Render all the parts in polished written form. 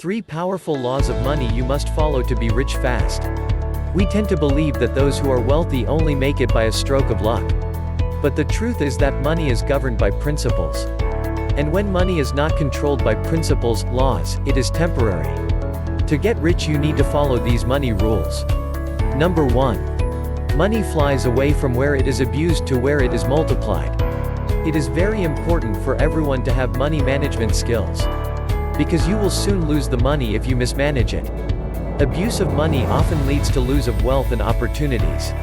3 powerful laws of money you must follow to be rich fast. We tend to believe that those who are wealthy only make it by a stroke of luck. But the truth is that money is governed by principles. And when money is not controlled by principles, laws, it is temporary. To get rich you need to follow these money rules. Number 1. Money flies away from where it is abused to where it is multiplied. It is very important for everyone to have money management skills. Because you will soon lose the money if you mismanage it. Abuse of money often leads to lose of wealth and opportunities.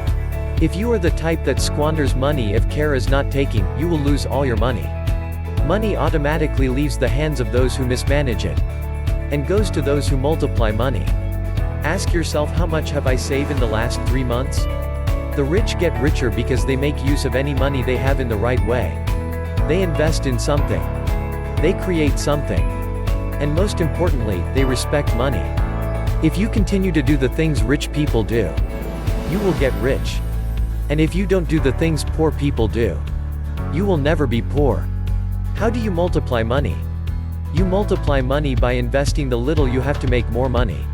If you are the type that squanders money if care is not taken, you will lose all your money. Money automatically leaves the hands of those who mismanage it, and goes to those who multiply money. Ask yourself, how much have I saved in the last 3 months? The rich get richer because they make use of any money they have in the right way. They invest in something. They create something. And most importantly, they respect money. If you continue to do the things rich people do, you will get rich. And if you don't do the things poor people do, you will never be poor. How do you multiply money? You multiply money by investing the little you have to make more money.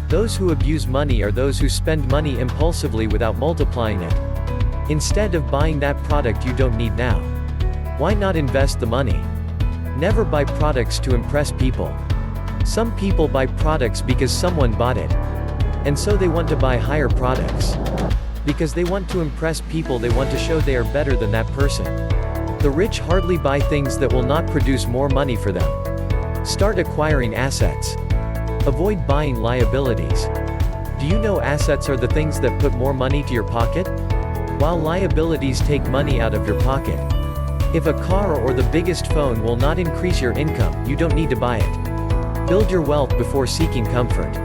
Those who abuse money are those who spend money impulsively without multiplying it. Instead of buying that product you don't need now, why not invest the money? Never buy products to impress people. Some people buy products because someone bought it. And so they want to buy higher products. Because they want to impress people, they want to show they are better than that person. The rich hardly buy things that will not produce more money for them. Start acquiring assets. Avoid buying liabilities. Do you know assets are the things that put more money to your pocket? While liabilities take money out of your pocket. If a car or the biggest phone will not increase your income, you don't need to buy it. Build your wealth before seeking comfort.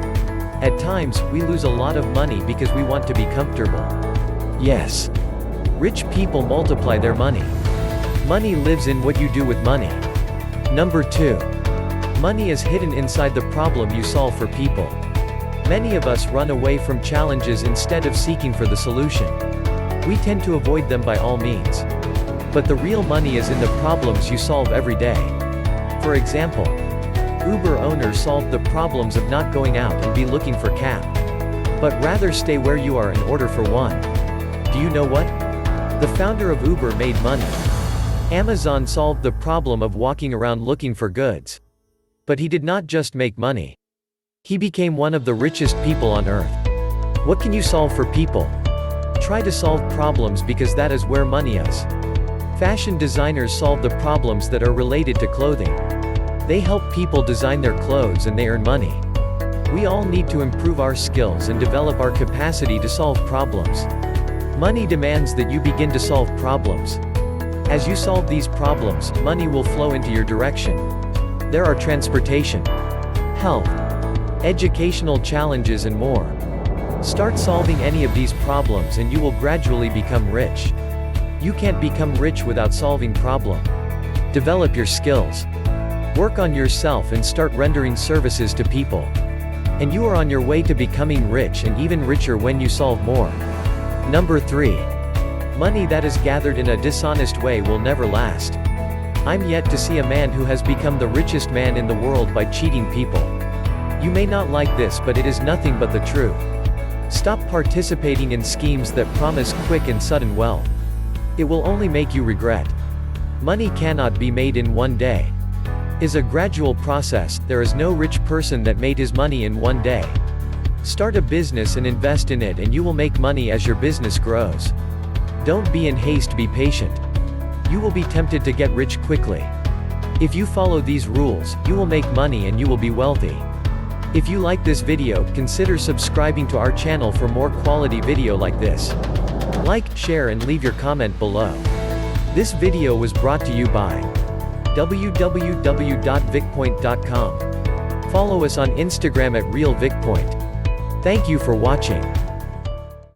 At times, we lose a lot of money because we want to be comfortable. Yes. Rich people multiply their money. Money lives in what you do with money. Number 2. Money is hidden inside the problem you solve for people. Many of us run away from challenges instead of seeking for the solution. We tend to avoid them by all means. But the real money is in the problems you solve every day. For example, Uber owners solved the problems of not going out and be looking for cab, but rather stay where you are in order for one. Do you know what? The founder of Uber made money. Amazon solved the problem of walking around looking for goods. But he did not just make money. He became one of the richest people on earth. What can you solve for people? Try to solve problems because that is where money is. Fashion designers solve the problems that are related to clothing. They help people design their clothes and they earn money. We all need to improve our skills and develop our capacity to solve problems. Money demands that you begin to solve problems. As you solve these problems, money will flow into your direction. There are transportation, health, educational challenges and more. Start solving any of these problems and you will gradually become rich. You can't become rich without solving problem. Develop your skills. Work on yourself and start rendering services to people. And you are on your way to becoming rich and even richer when you solve more. Number 3. Money that is gathered in a dishonest way will never last. I'm yet to see a man who has become the richest man in the world by cheating people. You may not like this, but it is nothing but the truth. Stop participating in schemes that promise quick and sudden wealth. It will only make you regret. Money cannot be made in one day. It is a gradual process. There is no rich person that made his money in one day. Start a business and invest in it and you will make money as your business grows. Don't be in haste, be patient. You will be tempted to get rich quickly. If you follow these rules, you will make money and you will be wealthy. If you like this video, consider subscribing to our channel for more quality video like this. Like, share and leave your comment below. This video was brought to you by www.vicpoint.com. Follow us on Instagram at RealVicPoint. Thank you for watching.